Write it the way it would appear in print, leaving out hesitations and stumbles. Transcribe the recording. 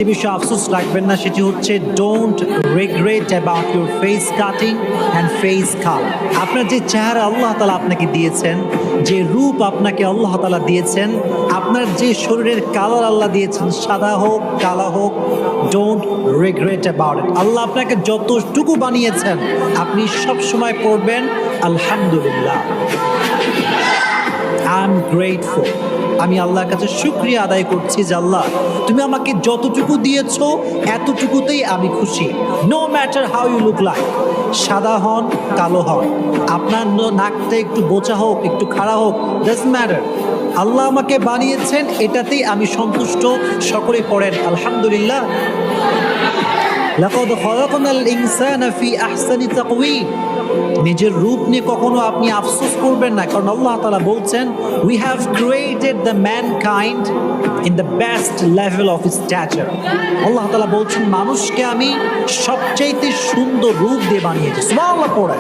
যে বিষয়ে আফসোস রাখবেন না সেটি হচ্ছে don't regret about your face cutting and face colour. আপনার যে চেহারা আল্লাহ তাআলা আপনাকে দিয়েছেন, যে রূপ আপনাকে আল্লাহ তাআলা দিয়েছেন, আপনার যে শরীরের কালার আল্লাহ দিয়েছেন, সাদা হোক কালা হোক, ডোন্ট রিগ্রেট অ্যাবাউট ইট। আল্লাহ আপনাকে যতটুকু বানিয়েছেন আপনি সবসময় পড়বেন আলহামদুলিল্লাহ, আই এম গ্রেটফুল। আমি আল্লাহর কাছে শুকরিয়া আদায় করছি যে আল্লাহ তুমি আমাকে যতটুকু দিয়েছো এতটুকুতেই আমি খুশি। No matter how you look like, সাদা হন কালো হন, আপনার নাকটা একটু বোচা হোক একটু খাড়া হোক, ডাজন্ট ম্যাটার। আল্লাহ আমাকে বানিয়েছেন এটাতেই আমি সন্তুষ্ট। সকলে পড়েন আলহামদুলিল্লাহ। লাকাদ খালাকনাল ইনসানা ফি আহসানি তাকওয়িম। নিজের রূপ নিয়ে কখনো আপনি আফসোস করবেন না, কারণ আল্লাহ তাআলা বলছেন we have created the mankind in the best level of stature. আল্লাহ তাআলা বলছেন মানুষকে আমি সবচাইতে সুন্দর রূপ দিয়ে বানিয়েছি। সুবহানাল্লাহ পড়ে।